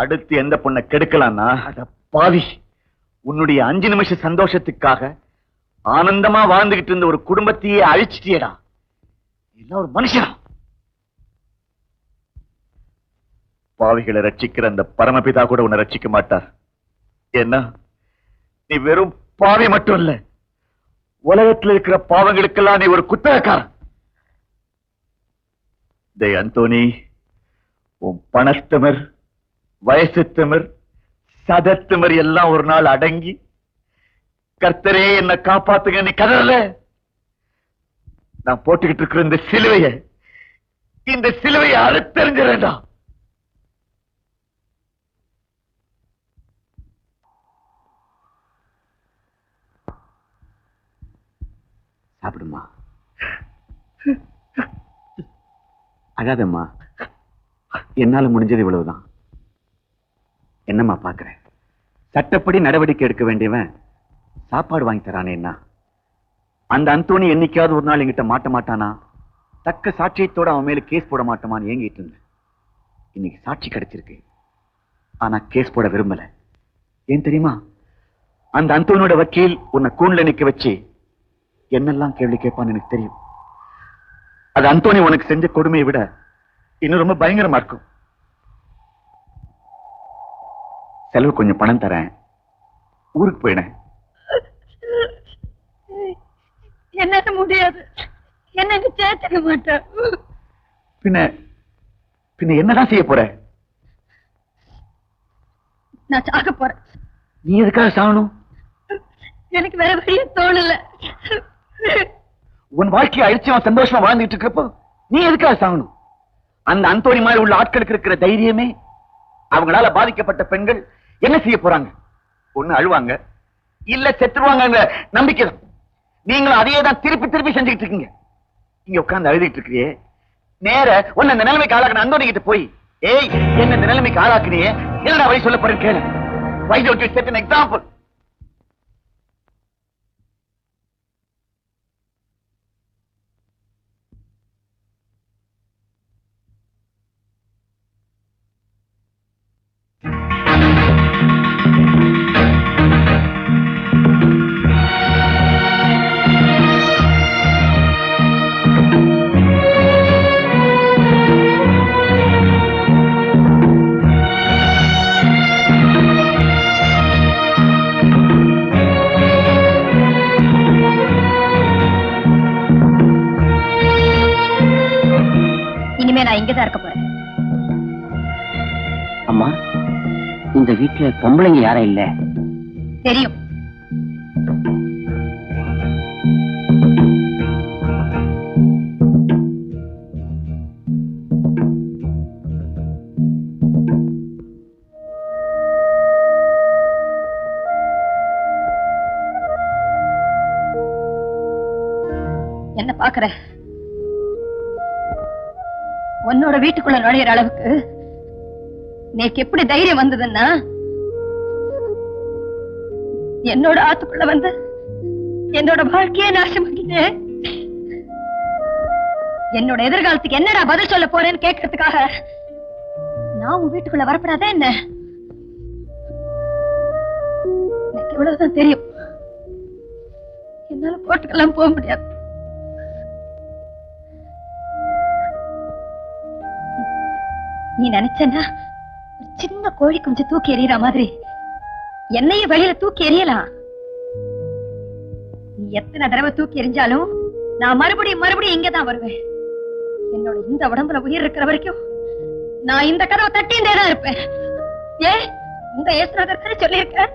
அடுத்து எந்த பொண்ணை கெடுக்கலாம்னா பாவி, உன்னுடைய 5 நிமிஷ சந்தோஷத்துக்காக ஆனந்தமா வாழ்ந்துகிட்டு இருந்த ஒரு குடும்பத்தையே அழிச்சிட்டியடா. எல்லாம் ஒரு மனுஷனா? பாவிகளை ரட்சிக்கிற அந்த பரமபிதா கூட உன்னை ரட்சிக்க மாட்டார். ஏன்னா நீ வெறும் பாவி மட்டும் இல்ல, உலகத்தில் இருக்கிற பாவங்களுக்கெல்லாம் நீ ஒரு குத்தகக்காரன். டேய் அந்தோனி, உன் பணத்திமிர், வயசு திமிர், சதத்திமிர் எல்லாம் ஒரு நாள் அடங்கி கர்த்தரே என்ன காப்பாத்துங்க நீ கதறல. நான் போட்டுக்கிட்டு இருக்கிற இந்த சிலுவையை அறுத்தெறிஞ்சிடா. சாப்பிடுமா, அழாதம்மா. என்னால முடிஞ்சது இவ்வளவுதான். என்னம்மா பாக்குற? சட்டப்படி நடவடிக்கை எடுக்க வேண்டியவன் சாப்பாடு வாங்கி தரானேன்னா அந்த அந்தோணி என்னைக்காவது ஒரு நாள் என்கிட்ட மாட்ட மாட்டானா? தக்க சாட்சியத்தோட அவன் மேல கேஸ் போட மாட்டோமான்னு ஏங்கிட்டு இருந்தேன். இன்னைக்கு சாட்சி கிடைச்சிருக்கு, ஆனா கேஸ் போட விரும்பல. ஏன் தெரியுமா? அந்த அந்தோனியோட வக்கீல் உன்னை கூண்ல நிக்க வச்சு என்னெல்லாம் கேள்வி கேட்பான்னு எனக்கு தெரியும். அது அந்தோனி உனக்கு செஞ்ச கொடுமையை விட இன்னும் ரொம்ப பயங்கரமா இருக்கும். செலவு கொஞ்சம் பணம் தரேன், ஊருக்கு போயினேன். என்னால முடியாது, என்ன சேர்த்துக்க மாட்டேன். பின்ன என்னதான் செய்ய போற? நான் சாக போறேன். நீ எதுக்காக சாகணும்? எனக்கு வேற வழியே தோணல. உன் வாழ்க்கையை அழிச்சு அவன் சந்தோஷமா வாழ்ந்துட்டு இருக்கப்போ நீ எதுக்காக சாகணும்? அந்த அந்தோனி மாதிரி உள்ள ஆட்களுக்கு இருக்கிற தைரியமே அவங்களால பாதிக்கப்பட்ட பெண்கள் என்ன செய்ய போறாங்க? ஒண்ணு அழுவாங்க, இல்ல செத்துருவாங்க நம்பிக்கை தான். நீங்களும் அதையே தான் திருப்பி திருப்பி செஞ்சுக்கிட்டு இருக்கீங்க. இங்க உட்கார்ந்து அழுதிட்டு இருக்கிறியே, நேர உன்னை இந்த நிலைமைக்கு ஆளாக்குன அந்தோனி கிட்ட போய், ஏய் என்ன இந்த நிலைமைக்கு ஆளாக்குனியே, என்னடா வழி சொல்ல போறேன்னு கேளு. Why don't you set an example? இனிமே நான் இங்கதான் இருக்க போறேன். அம்மா, இந்த வீட்டுல பொம்பளைங்க யாரும் இல்ல? தெரியும். என்ன பாக்குற? உன்னோட வீட்டுக்குள்ள நுழையிற அளவுக்கு நேக்கு எப்படி தைரியம் வந்ததுன்னா, என்னோட ஆத்துக்குள்ள வந்து என்னோட வாழ்க்கையே நாசமாக்கிட்டு என்னோட எதிர்காலத்துக்கு என்னடா பதில் சொல்ல போறேன்னு கேட்கறதுக்காக நான் உன் வீட்டுக்குள்ள வரப்படாத என்ன? எனக்கு இவ்வளவுதான் தெரியும். என்னால போட்டுக்கெல்லாம் போக முடியாது. நீ நினைச்சனா ஒரு சின்ன கோழி கொஞ்சம் தூக்கி எறிகிற மாதிரி என்னையும் வெளியில தூக்கி எறியலாம். நீ எத்தனை தடவை தூக்கி எறிஞ்சாலும் நான் மறுபடியும் இங்கதான் வருவேன். என்னோட இந்த உடம்புல உயிர் இருக்கிற வரைக்கும் நான் இந்த கதவை தட்டிண்டேதான் இருப்பேன். உங்க இயேசுநாதர் சொல்லியிருக்க,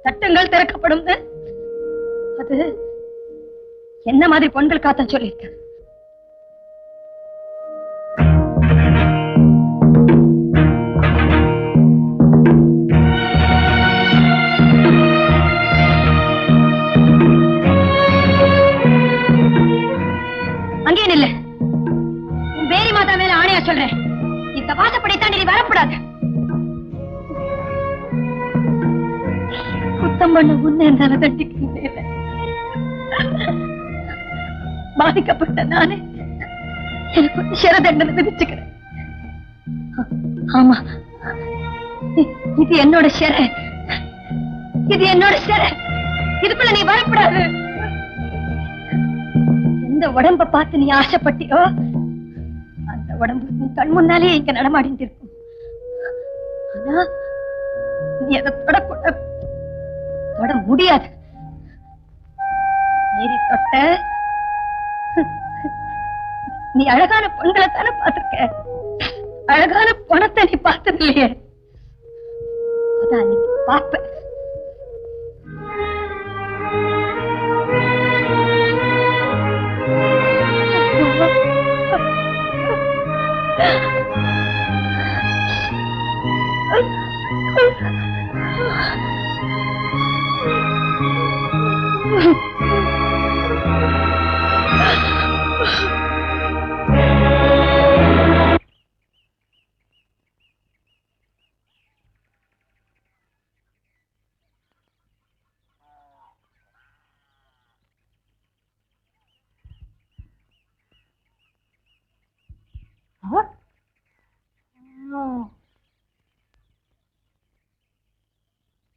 தட்டுங்கள் திறக்கப்படும். அது என்ன மாதிரி பொண்கள் காத்த சொல்லியிருக்க. அங்கே நில்ல. உன் பேரி மாதா மேல ஆணையா சொல்றேன், இந்த வாசப்படித்தான் நீ வரக்கூடாது. குத்தம் பண்ண உன்னை என்னால தண்டிக்க பாதிக்கப்பட்ட நானே எனக்கு சிற தண்டனை விதிச்சுக்கிறேன். ஆமா, இது என்னோட சிறை, இது என்னோட சிறை. இதுக்குள்ள நீ வரக்கூடாது. எந்த உடம்ப பார்த்து நீ ஆசைப்பட்டியோ அந்த உடம்பு உன் கண் முன்னாலே இங்க நடமாடிட்டு இருக்கும். ஆனா நீ அதை தொடக்கூடாது, தொட முடியாது. மீறி தொட்ட நீ அழகான பொண்களை தானே பார்த்திருக்க, அழகான பணத்தை நீ பார்த்தது இல்லையே. அதான் நீ பார்ப்ப.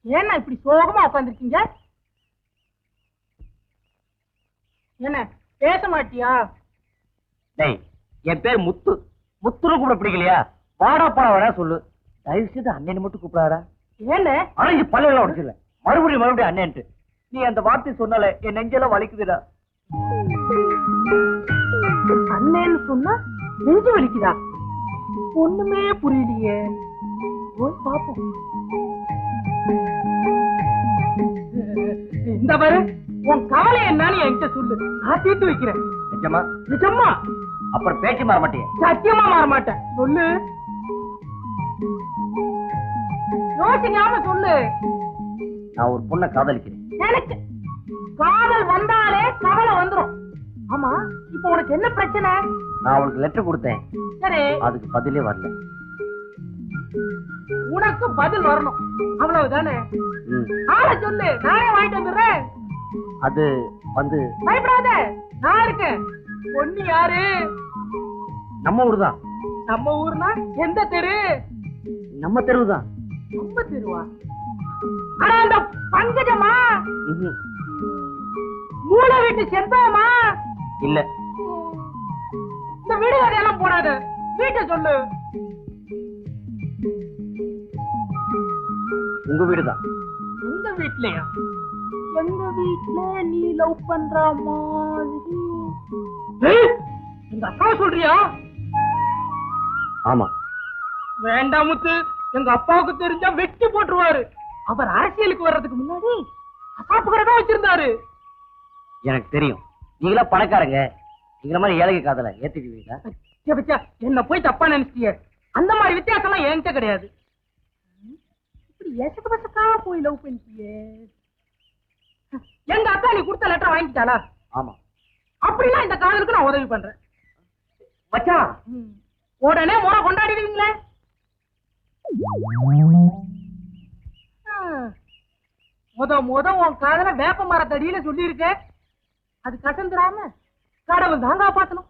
ஏன்னா இப்படி சோகமா உட்காந்துருக்கீங்க? என்ன பேச மாட்டியா? டேய், என் பேர் முத்து. முத்துன்னு கூட பிடிக்கலையா? வாடா போடா வேணா சொல்லு. தயவு செய்து அண்ணன் மட்டும் கூப்பிடாடா. ஏன்னு அரைஞ்சு பல்ல உடச்சிடல. மறுபடியும் அண்ணன்ட்டு நீ அந்த வார்த்தை சொன்னால என் நெஞ்செல்லாம் வலிக்குதுடா. அண்ணேன்னு சொன்னா நெஞ்சு வலிக்குதா? ஒண்ணுமே புரியலையே. போய் பாப்போம். இந்த பாரு, உன் கவலை என்னன்னு என்கிட்ட சொல்லு, நான் தீர்த்து வைக்கிறேன். நிஜமா? நிஜமா? அப்புறம் பேச்சு மாற மாட்டேன். சத்தியமா மாற மாட்டேன். சொல்லு, யோசிக்காம சொல்லு. நான் ஒரு பொண்ணை காதலிக்கிறேன். எனக்கு காதல் வந்தாலே கவலை வந்துரும். ஆமா, இப்ப உனக்கு என்ன பிரச்சனை? நான் அவளுக்கு லெட்டர் கொடுத்தேன், சரி, அதுக்கு பதிலே வரல. உனக்கு பதில் வரணும், அவ்வளவுதானே? ஆளை சொல்லு, நானே வாங்கிட்டு வந்துடுறேன். அது வந்து பயப்படாத, நான் இருக்கேன். பொண்ணு யாரு? நம்ம ஊர் தான். நம்ம ஊர்னா எந்த தெரு? நம்ம தெருவு தான். நம்ம தெருவா? ஆனா அந்த பங்கஜமா? மூளை வீட்டு செந்தமா? இல்ல. இந்த வீடு கதையெல்லாம் போடாத, வீட்டை சொல்லு. உங்க வீடுதான். எங்க வீட்லயா? எங்க வீட்ல நீ லவ் பண்ற மாதிரி. எங்க அப்பா சொல்றியா? ஆமா. வேண்டாம் முத்து, எங்க அப்பாவுக்கு தெரிஞ்சா வெட்டி போட்டுருவாரு. அவர் அரசியலுக்கு வர்றதுக்கு முன்னாடி அசாப்பு கடை தான் வச்சிருந்தாரு. எனக்கு தெரியும், நீங்களா பணக்காரங்க. நீங்கள மாதிரி ஏழை காதல ஏத்துக்குவீங்களா? என்ன போய் தப்பா நினைச்சிட்டிய? அந்த மாதிரி வித்தியாசம் எல்லாம் என்கிட்ட கிடையாது. இப்படி எசக்கு பசக்கா போய் லவ் பண்ணிட்டியே. எங்க அக்கா நீ கொடுத்த லெட்டர் வாங்கிட்டாளா? ஆமா. அப்படின்னா இந்த காதலுக்கு நான் உதவி பண்றேன். மச்சான், உடனே முறை கொண்டாடிடுவீங்களே. முத உன் காதல வேப்ப மரத்தடியில சொல்லி இருக்க, அது கசந்துராம கடவுள் தான் காப்பாத்தணும்.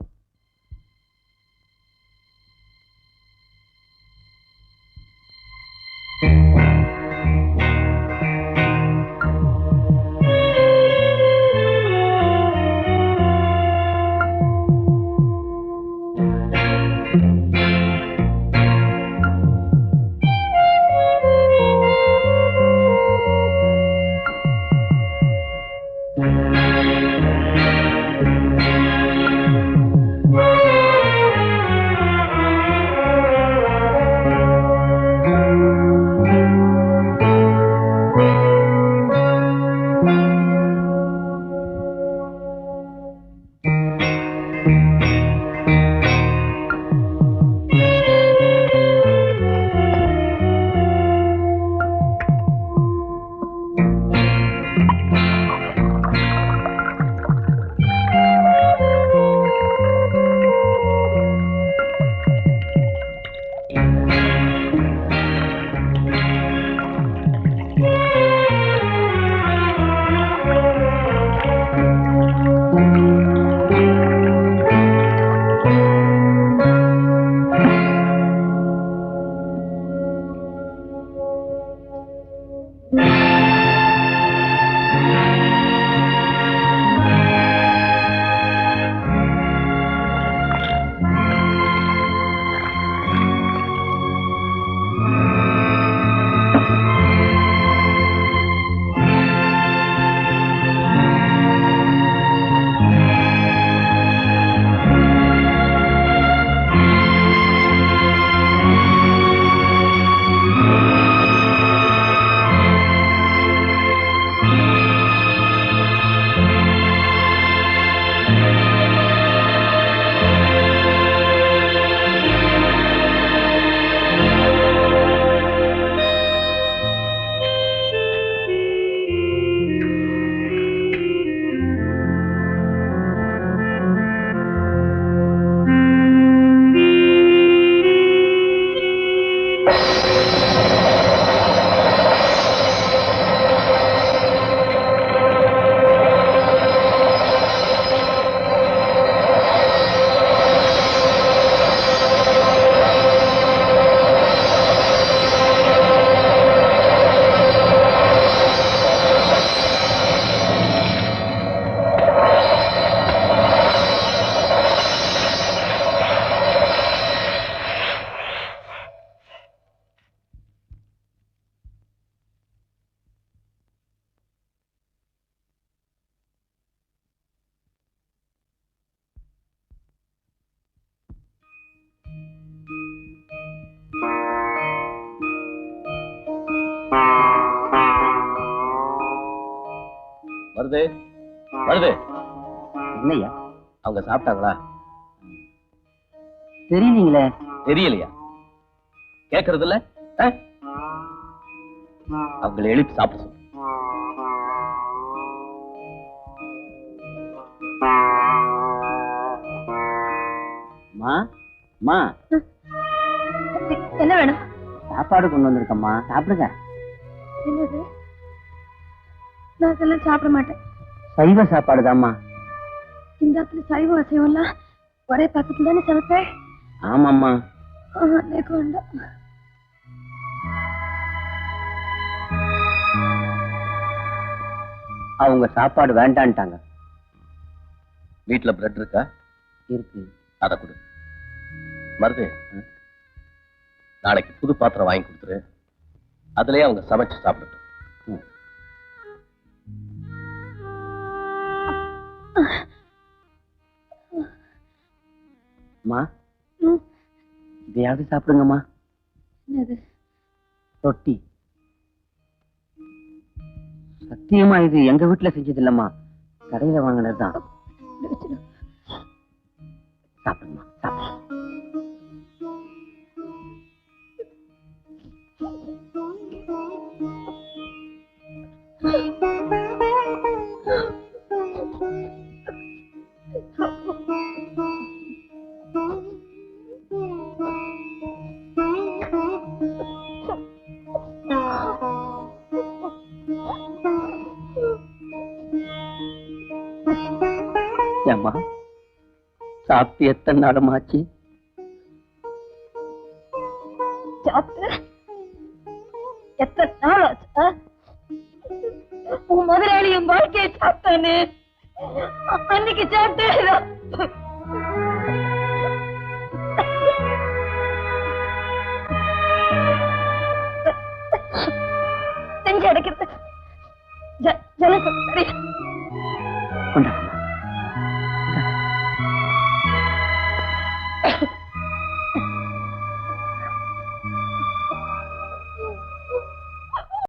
வருது வருது. என்னையா அவங்க சாப்பிட்டாங்களா? தெரியலீங்களே. தெரியலையா? கேக்குறது இல்ல? அவங்களை எழுப்பி சாப்பிட சொல்லு. என்ன வேணும்? சாப்பாடு கொண்டு வந்திருக்கம்மா, சாப்பிடுங்க. என்னது? நான் அதெல்லாம் சாப்பிட மாட்டேன். சைவ சாப்பாடு தான்மா. இந்த இடத்துல சைவம் அசைவம் எல்லாம் ஒரே பக்கத்துல தானே சமைப்பேன். ஆமாம்மா. எனக்கு வேண்டாம். அவங்க சாப்பாடு வேண்டான்ட்டாங்க. வீட்டுல பிரெட் இருக்கா? இருக்கு. அதை கொடு. மருது, நாளைக்கு புது பாத்திரம் வாங்கி கொடுத்துரு. அதுலயே அவங்க சமைச்சு சாப்பிடட்டும். அம்மா, இதையாவது சாப்பிடுங்கம்மா. என்னது? ரொட்டி. சத்தியமா இது எங்க வீட்டுல செஞ்சது இல்லம்மா, கடையில வாங்கினதுதான். சாப்பிடுமா, சாப்பிடு. ஏம்மா, சாப்பிட்டு எத்தனை நாளமாச்சு? சாப்பிட்டு எத்தனை நாள் ஆச்சு? உன் முதலாளி என் வாழ்க்கையை சாப்பிட்டானே, அன்னைக்கு சாப்பிட்டேன். செஞ்சு அடைக்கிறது ஜல கொண்டா.